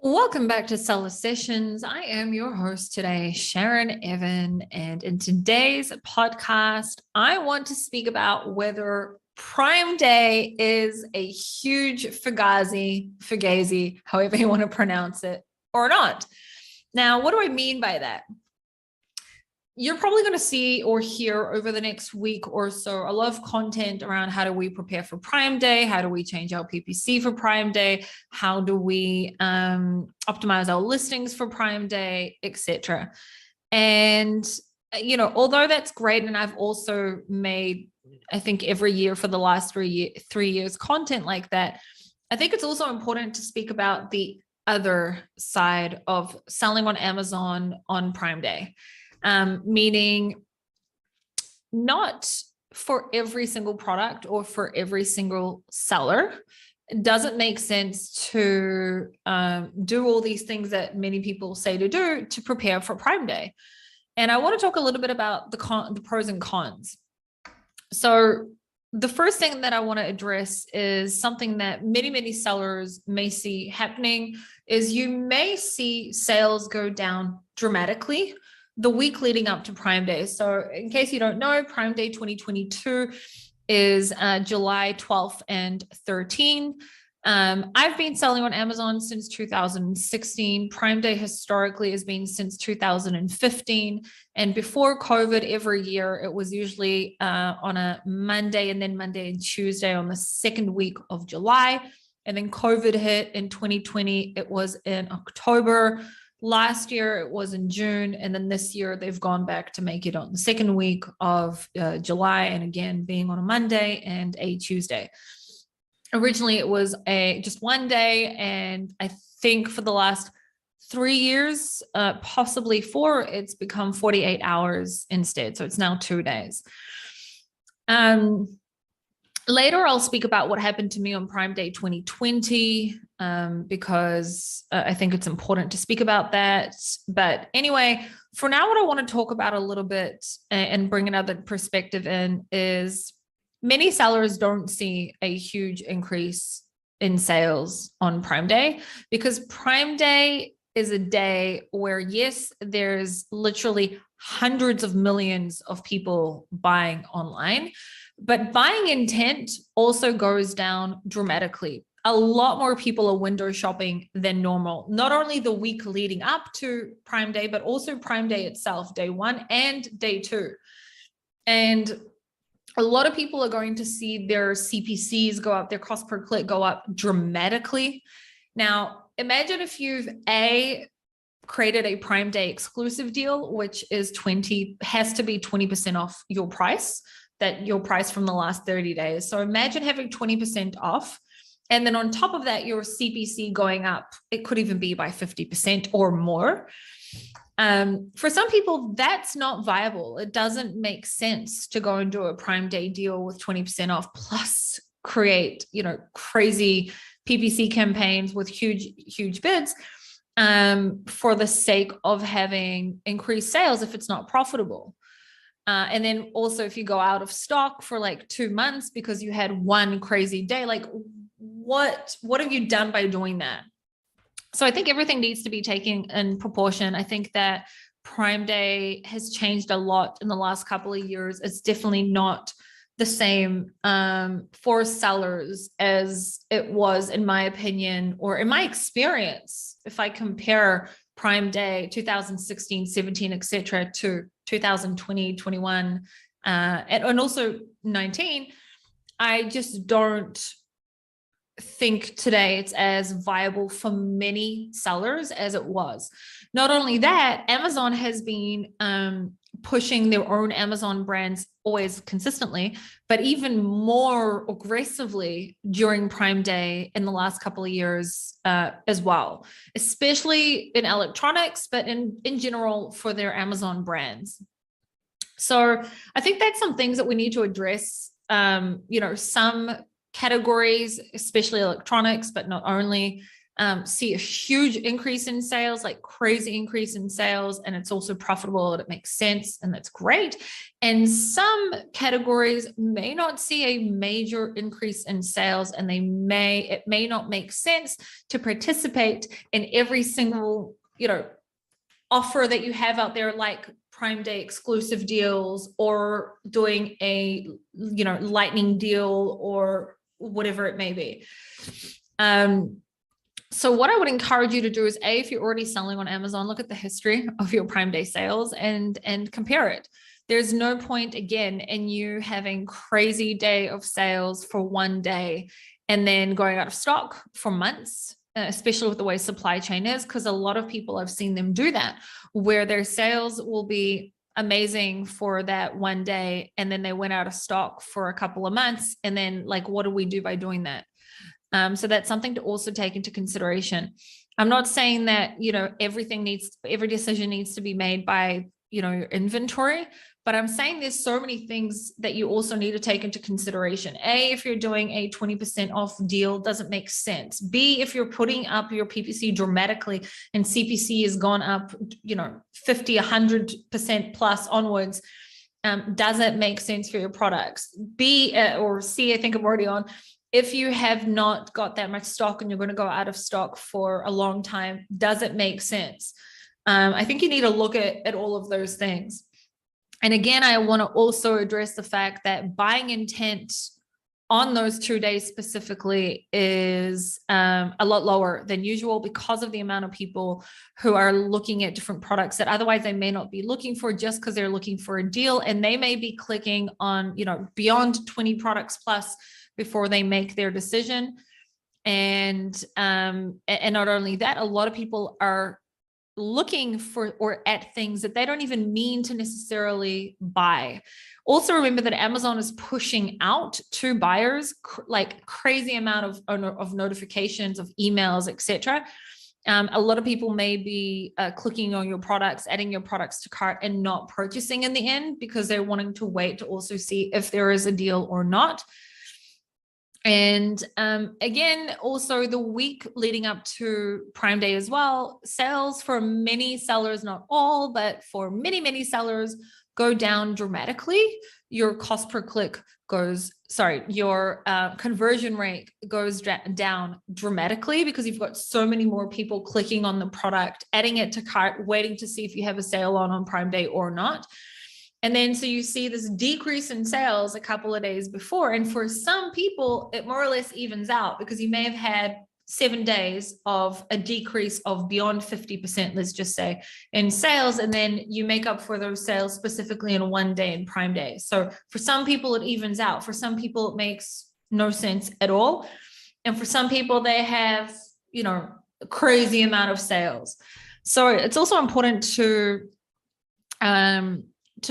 Welcome back to Seller Sessions. I am your host today, Sharon Evan, and in today's podcast, I want to speak about whether Prime Day is a huge Fugazi, however you want to pronounce it, or not. Now, what do I mean by that? You're probably going to see or hear over the next week or so a lot of content around how do we prepare for Prime Day, how do we change our PPC for Prime Day, how do we optimize our listings for Prime Day, etc. And although that's great, and I've also made, I think, every year for the last 3 years content like that, I think it's also important to speak about the other side of selling on Amazon on Prime Day. Meaning not for every single product or for every single seller. It doesn't make sense to do all these things that many people say to do to prepare for Prime Day. And I want to talk a little bit about the pros and cons. So the first thing that I want to address is something that many sellers may see happening is you may see sales go down dramatically the week leading up to Prime Day. So in case you don't know, Prime Day 2022 is July 12th and 13th. I've been selling on Amazon since 2016. Prime Day historically has been since 2015. And before COVID, every year, it was usually on a Monday and then Monday and Tuesday on the second week of July. And then COVID hit in 2020. It was in October. Last year, it was in June, and then this year, they've gone back to make it on the second week of July, and again, being on a Monday and a Tuesday. Originally, it was just one day, and I think for the last 3 years, possibly 4, it's become 48 hours instead, so it's now 2 days. Later, I'll speak about what happened to me on Prime Day 2020 because I think it's important to speak about that. But anyway, for now, what I want to talk about a little bit and bring another perspective in is many sellers don't see a huge increase in sales on Prime Day because Prime Day is a day where, yes, there's literally hundreds of millions of people buying online, but buying intent also goes down dramatically. A lot more people are window shopping than normal, not only the week leading up to Prime Day, but also Prime Day itself, day 1 and day 2. And a lot of people are going to see their CPCs go up, their cost per click go up dramatically. Now, imagine if you've created a Prime Day exclusive deal, which is has to be 20% off your price from the last 30 days. So imagine having 20% off. And then on top of that, your CPC going up, it could even be by 50% or more. For some people, that's not viable. It doesn't make sense to go and do a Prime Day deal with 20% off plus create, crazy PPC campaigns with huge bids for the sake of having increased sales if it's not profitable. And then also if you go out of stock for like 2 months because you had one crazy day, like what have you done by doing that? So I think everything needs to be taken in proportion. I think that Prime Day has changed a lot in the last couple of years. It's definitely not the same for sellers as it was, in my opinion, or in my experience. If I compare Prime Day 2016, 17, etc., to 2020, 21, and also 19, I just don't think today it's as viable for many sellers as it was. Not only that, Amazon has been pushing their own Amazon brands always consistently, but even more aggressively during Prime Day in the last couple of years as well, especially in electronics, but in general for their Amazon brands. So I think that's some things that we need to address. Some categories, especially electronics, but not only, see a huge increase in sales, like crazy increase in sales, and it's also profitable and it makes sense, and that's great. And some categories may not see a major increase in sales, and it may not make sense to participate in every single, offer that you have out there, like Prime Day exclusive deals, or doing a, lightning deal, or whatever it may be. So what I would encourage you to do is, if you're already selling on Amazon, look at the history of your Prime Day sales and compare it. There's no point, again, in you having crazy day of sales for one day and then going out of stock for months, especially with the way supply chain is, because a lot of people, I've seen them do that, where their sales will be amazing for that one day, and then they went out of stock for a couple of months. And then, like, what do we do by doing that? So that's something to also take into consideration. I'm not saying that, every decision needs to be made by, your inventory, but I'm saying there's so many things that you also need to take into consideration. A, if you're doing a 20% off deal, doesn't make sense. B, if you're putting up your PPC dramatically and CPC has gone up, 50, 100% plus onwards, doesn't make sense for your products. B, or C, I think I'm already on. If you have not got that much stock and you're going to go out of stock for a long time, does it make sense? I think you need to look at all of those things. And again, I want to also address the fact that buying intent on those 2 days specifically is a lot lower than usual, because of the amount of people who are looking at different products that otherwise they may not be looking for, just because they're looking for a deal, and they may be clicking on, beyond 20 products plus before they make their decision. And not only that, a lot of people are looking for or at things that they don't even mean to necessarily buy. Also, remember that Amazon is pushing out to buyers like crazy amount of notifications, of emails, etc. A lot of people may be clicking on your products, adding your products to cart, and not purchasing in the end, because they're wanting to wait to also see if there is a deal or not. And again, also the week leading up to Prime Day as well, sales for many sellers, not all, but for many, many sellers, go down dramatically. Your cost per click your conversion rate goes down dramatically, because you've got so many more people clicking on the product, adding it to cart, waiting to see if you have a sale on Prime Day or not. And then, so you see this decrease in sales a couple of days before. And for some people, it more or less evens out, because you may have had 7 days of a decrease of beyond 50%, let's just say, in sales. And then you make up for those sales specifically in one day in Prime Day. So for some people, it evens out. For some people, it makes no sense at all. And for some people, they have, a crazy amount of sales. So it's also important to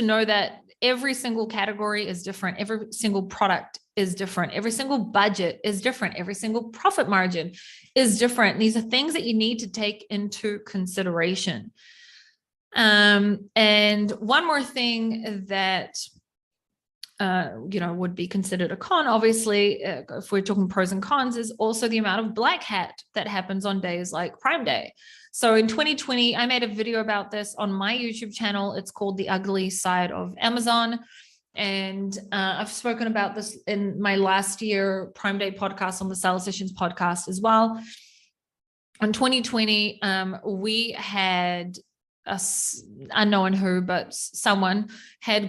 know that every single category is different. Every single product is different. Every single budget is different. Every single profit margin is different. These are things that you need to take into consideration. And one more thing that, would be considered a con, obviously, if we're talking pros and cons, is also the amount of black hat that happens on days like Prime Day. So in 2020, I made a video about this on my YouTube channel. It's called The Ugly Side of Amazon. And I've spoken about this in my last year Prime Day podcast on the Seller Sessions podcast as well. In 2020, we had unknown who, but someone had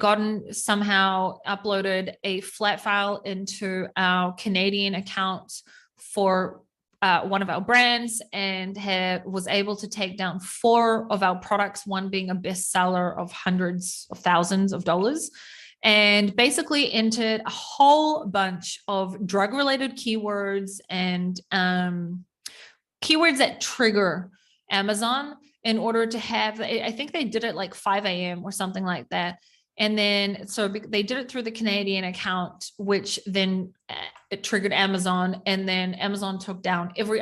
somehow uploaded a flat file into our Canadian account for one of our brands, and was able to take down 4 of our products, one being a bestseller of hundreds of thousands of dollars, and basically entered a whole bunch of drug-related keywords and keywords that trigger Amazon, in order to have, I think they did it like 5 a.m. or something like that. And then, so they did it through the Canadian account, which then it triggered Amazon. And then Amazon took down every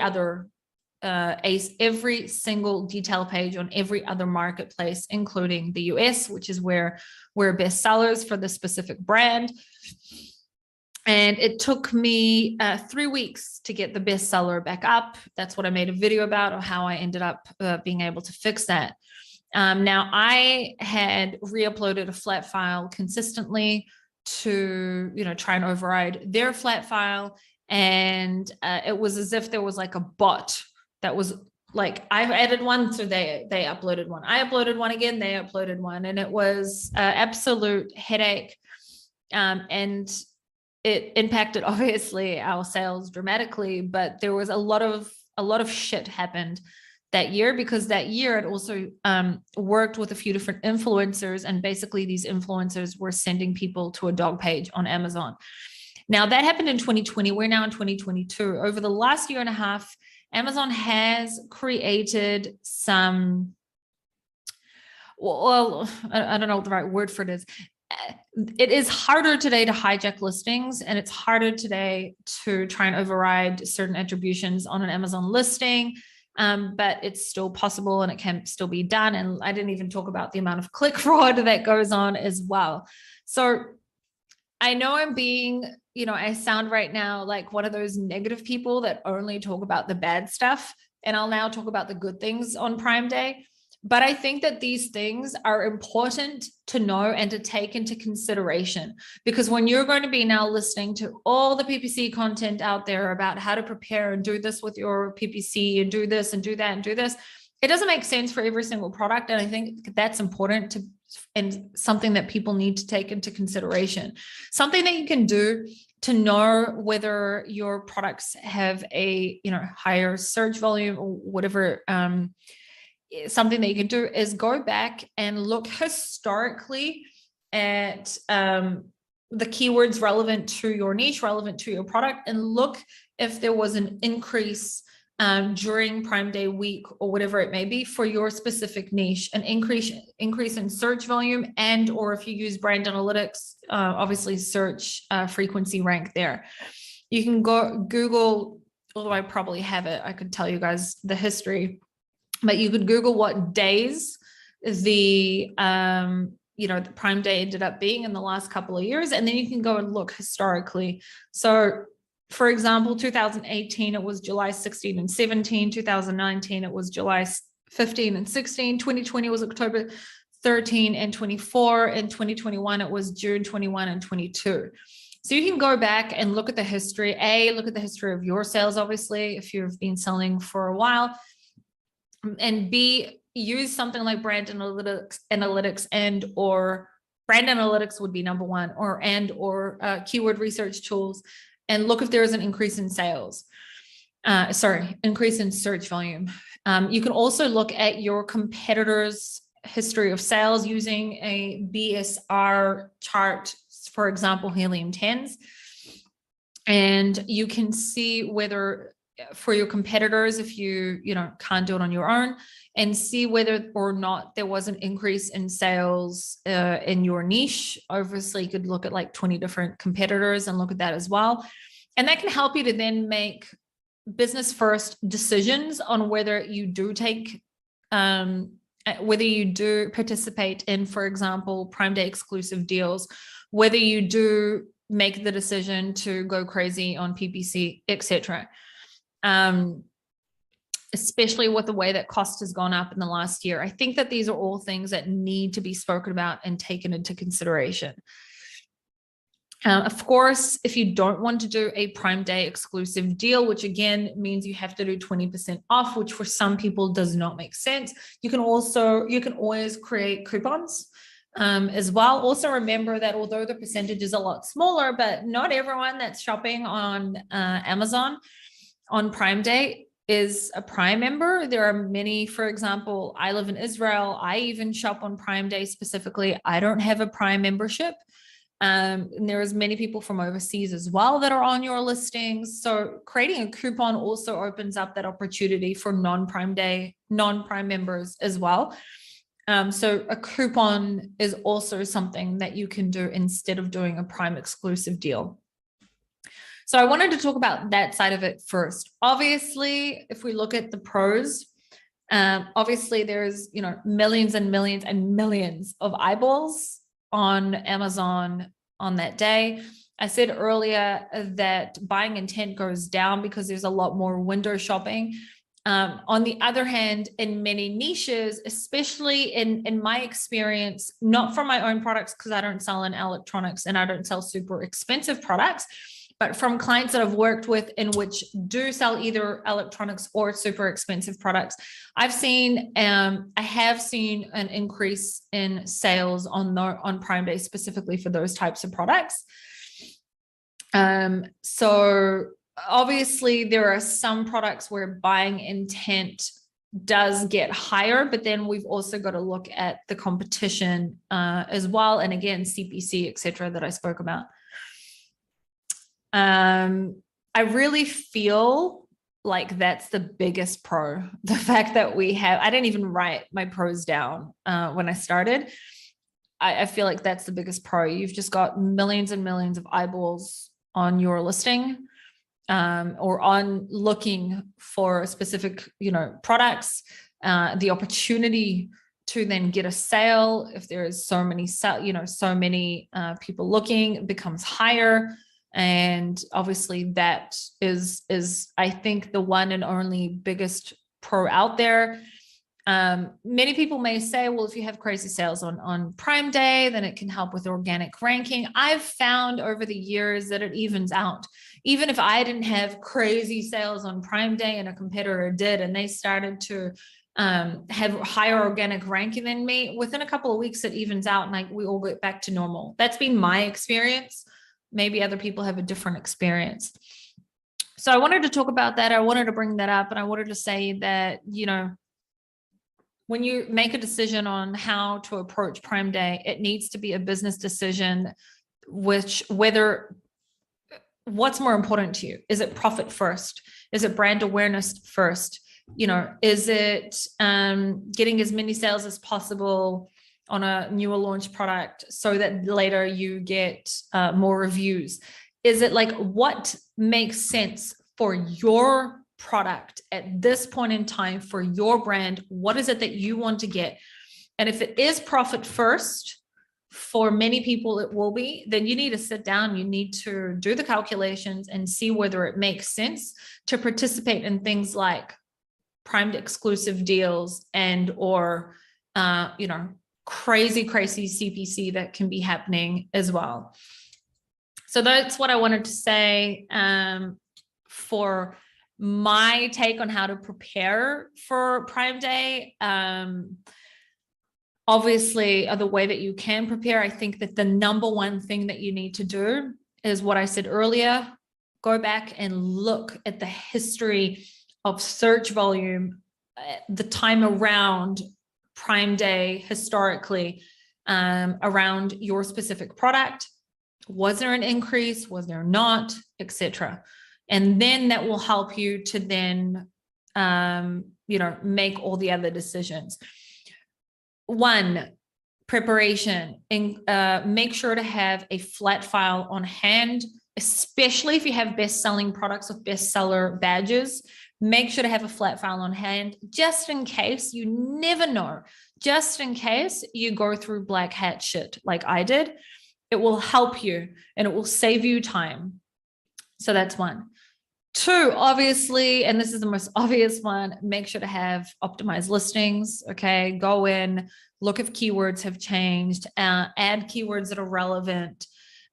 single detail page on every other marketplace, including the US, which is where we're bestsellers for the specific brand. And it took me 3 weeks to get the bestseller back up. That's what I made a video about, or how I ended up being able to fix that. Now, I had re-uploaded a flat file consistently to, try and override their flat file. And it was as if there was like a bot that was like, I added one, so they uploaded one. I uploaded one again, they uploaded one. And it was absolute headache. And it impacted obviously our sales dramatically, but there was a lot of shit happened that year, because that year it also worked with a few different influencers, and basically these influencers were sending people to a dog page on Amazon. Now that happened in 2020. We're now in 2022. Over the last year and a half, Amazon has created some, well, I don't know what the right word for it is. It is harder today to hijack listings, and it's harder today to try and override certain attributions on an Amazon listing. But it's still possible, and it can still be done. And I didn't even talk about the amount of click fraud that goes on as well. So I know I'm being, I sound right now like one of those negative people that only talk about the bad stuff. And I'll now talk about the good things on Prime Day. But I think that these things are important to know and to take into consideration, because when you're going to be now listening to all the PPC content out there about how to prepare and do this with your PPC and do this and do that and do this, it doesn't make sense for every single product. And I think that's important and something that people need to take into consideration. Something that you can do to know whether your products have a, higher search volume or whatever, something that you can do is go back and look historically at the keywords relevant to your niche, relevant to your product, and look if there was an increase during Prime Day week or whatever it may be for your specific niche, an increase in search volume, and or if you use brand analytics, obviously search frequency rank there. You can go Google, although I probably have it, I could tell you guys the history. But you could Google what days the Prime Day ended up being in the last couple of years, and then you can go and look historically. So, for example, 2018, it was July 16 and 17. 2019, it was July 15 and 16. 2020 was October 13 and 24. In 2021, it was June 21 and 22. So you can go back and look at the history. Look at the history of your sales, obviously, if you've been selling for a while. And B, use something like brand analytics and or brand analytics would be number one, or keyword research tools, and look if there is an increase in sales. Increase in search volume. You can also look at your competitors' history of sales using a BSR chart, for example, helium 10s. And you can see whether for your competitors, if you can't do it on your own, and see whether or not there was an increase in sales in your niche. Obviously, you could look at like 20 different competitors and look at that as well. And that can help you to then make business first decisions on whether you do whether you do participate in, for example, Prime Day exclusive deals, whether you do make the decision to go crazy on PPC, etc. Especially with the way that cost has gone up in the last year. I think that these are all things that need to be spoken about and taken into consideration. Of course, if you don't want to do a Prime Day exclusive deal, which again means you have to do 20% off, which for some people does not make sense, you can always create coupons as well. Also remember that although the percentage is a lot smaller, but not everyone that's shopping on Amazon on Prime Day is a Prime member. There are many, for example, I live in Israel. I even shop on Prime Day specifically. I don't have a Prime membership. And there's many people from overseas as well that are on your listings. So creating a coupon also opens up that opportunity for non-Prime members as well. So a coupon is also something that you can do instead of doing a Prime exclusive deal. So I wanted to talk about that side of it first. Obviously, if we look at the pros, obviously there's, millions and millions and millions of eyeballs on Amazon on that day. I said earlier that buying intent goes down because there's a lot more window shopping. On the other hand, in many niches, especially in my experience, not from my own products, because I don't sell in electronics and I don't sell super expensive products, but from clients that I've worked with in which do sell either electronics or super expensive products, I have seen an increase in sales on Prime Day, specifically for those types of products. So obviously there are some products where buying intent does get higher, but then we've also got to look at the competition as well. And again, CPC, et cetera, that I spoke about. I really feel like that's the biggest pro, the fact that I didn't even write my pros down when I started. I feel like that's the biggest pro. You've just got millions and millions of eyeballs on your listing, or on looking for specific, products, the opportunity to then get a sale. If there is so many people looking, becomes higher. And obviously that is I think the one and only biggest pro out there. Many people may say, well, if you have crazy sales on Prime Day, then it can help with organic ranking. I've found over the years that it evens out. Even if I didn't have crazy sales on Prime Day and a competitor did, and they started to have higher organic ranking than me, within a couple of weeks, it evens out and we all get back to normal. That's been my experience. Maybe other people have a different experience. So I wanted to talk about that. I wanted to bring that up, and I wanted to say that, when you make a decision on how to approach Prime Day, it needs to be a business decision, what's more important to you? Is it profit first? Is it brand awareness first? Is it getting as many sales as possible on a newer launch product so that later you get more reviews? Is it like, what makes sense for your product at this point in time, for your brand? What is it that you want to get? And if it is profit first, for many people it will be, then you need to sit down, you need to do the calculations and see whether it makes sense to participate in things like primed exclusive deals and or crazy CPC that can be happening as well. So that's what I wanted to say for my take on how to prepare for Prime Day. Obviously, the way that you can prepare, I think that the number one thing that you need to do is what I said earlier: go back and look at the history of search volume, the time around Prime Day historically, around your specific product. Was there an increase? Was there not? Etc. And then that will help you to then, make all the other decisions. One, preparation, and make sure to have a flat file on hand, especially if you have best-selling products with bestseller badges. Make sure to have a flat file on hand, just in case. You never know. Just in case you go through black hat shit like I did, it will help you and it will save you time. So that's one. Two, obviously, and this is the most obvious one, make sure to have optimized listings. Okay, go in, look if keywords have changed, add keywords that are relevant.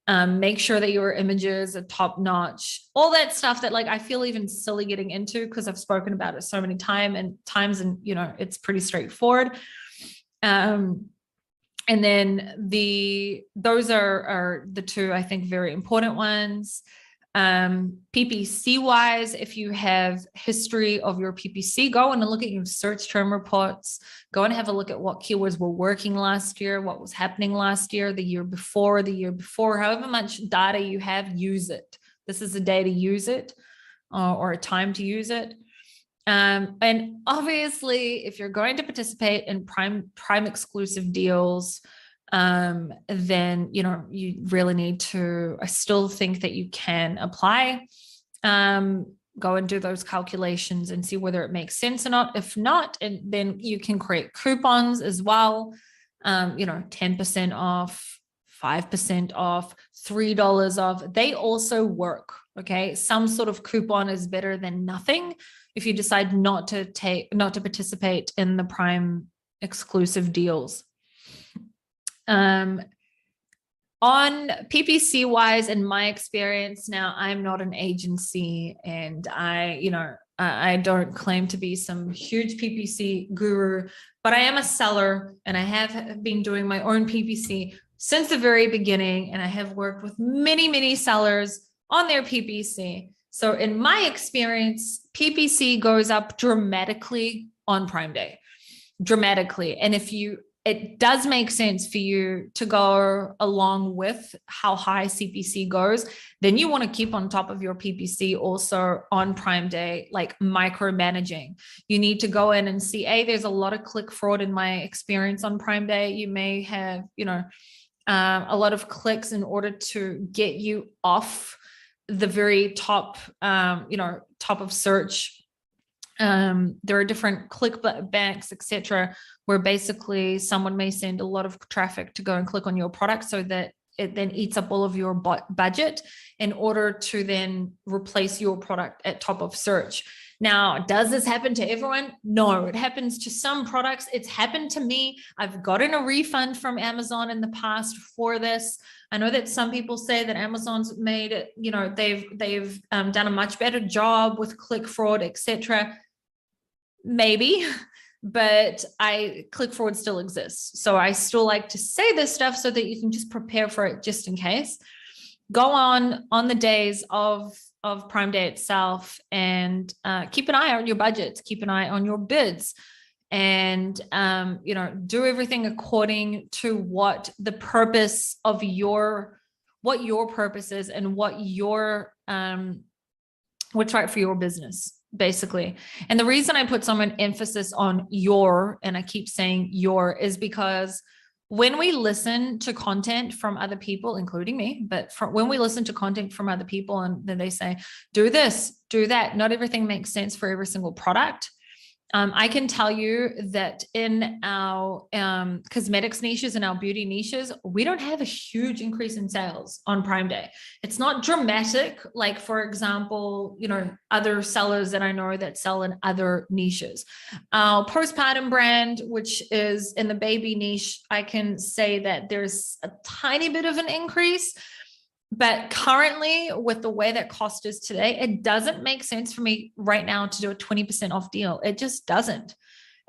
Make sure that your images are top notch, all that stuff that I feel even silly getting into because I've spoken about it so many times and it's pretty straightforward. And then those are the two, I think, very important ones. PPC wise, if you have history of your PPC, go in and look at your search term reports, go and have a look at what keywords were working last year, what was happening last year, the year before, however much data you have, use it. This is a day to use it, or a time to use it. And obviously, if you're going to participate in prime exclusive deals, then you really need to, I still think that you can apply, go and do those calculations and see whether it makes sense or not. If not, and then you can create coupons as well, 10% off, 5% off, $3 off. They also work. Okay. Some sort of coupon is better than nothing if you decide not to participate in the Prime exclusive deals. On PPC wise, in my experience, now I'm not an agency, and I don't claim to be some huge PPC guru, but I am a seller, and I have been doing my own PPC since the very beginning. And I have worked with many, many sellers on their PPC. So in my experience, PPC goes up dramatically on Prime Day, dramatically. And it does make sense for you to go along with how high CPC goes, then you want to keep on top of your PPC also on Prime Day, like micromanaging. You need to go in and see, there's a lot of click fraud in my experience on Prime Day. You may have, a lot of clicks in order to get you off the very top, top of search. There are different click banks, etc., where basically someone may send a lot of traffic to go and click on your product, so that it then eats up all of your budget in order to then replace your product at top of search. Now, does this happen to everyone? No, it happens to some products. It's happened to me. I've gotten a refund from Amazon in the past for this. I know that some people say that Amazon's made it, they've done a much better job with click fraud, etc. Maybe, but click fraud still exists. So I still like to say this stuff so that you can just prepare for it just in case. Go on the days of Prime Day itself, and keep an eye on your budgets, keep an eye on your bids, and do everything according to what the purpose of what your purpose is, and what your what's right for your business, basically. And the reason I put so much emphasis on and I keep saying is because when we listen to content from other people, including me, but when we listen to content from other people and then they say, do this, do that, not everything makes sense for every single product. I can tell you that in our cosmetics niches and our beauty niches, we don't have a huge increase in sales on Prime Day. It's not dramatic, like, for example, other sellers that I know that sell in other niches. Our postpartum brand, which is in the baby niche, I can say that there's a tiny bit of an increase. But currently, with the way that cost is today, it doesn't make sense for me right now to do a 20% off deal. It just doesn't.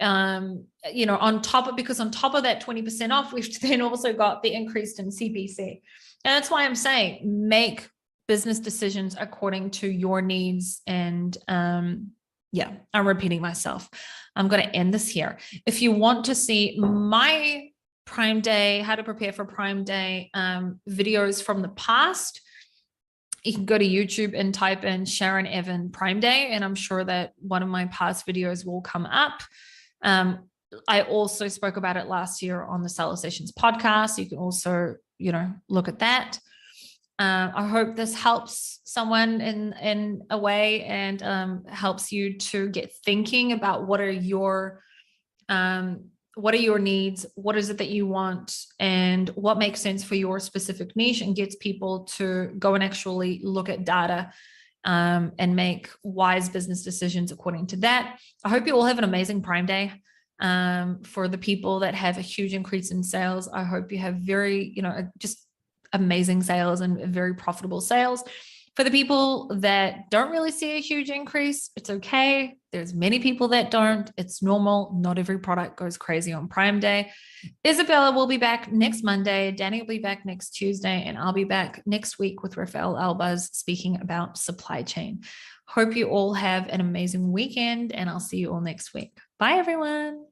On top of that 20% off, we've then also got the increase in CPC. And that's why I'm saying make business decisions according to your needs. And I'm repeating myself. I'm going to end this here. If you want to see my Prime Day, how to prepare for Prime Day videos from the past, you can go to YouTube and type in Sharon Evan Prime Day, and I'm sure that one of my past videos will come up. I also spoke about it last year on the Seller Sessions podcast. You can also, look at that. I hope this helps someone in a way, and helps you to get thinking about what are your needs, what is it that you want, and what makes sense for your specific niche, and gets people to go and actually look at data and make wise business decisions according to that. I hope you all have an amazing Prime Day. For the people that have a huge increase in sales, I hope you have very, just amazing sales and very profitable sales. For the people that don't really see a huge increase, it's okay. There's many people that don't. It's normal. Not every product goes crazy on Prime Day. Isabella will be back next Monday. Danny will be back next Tuesday. And I'll be back next week with 𝗪𝗪𝗆𝗪 speaking about supply chain. Hope you all have an amazing weekend, and I'll see you all next week. Bye, everyone.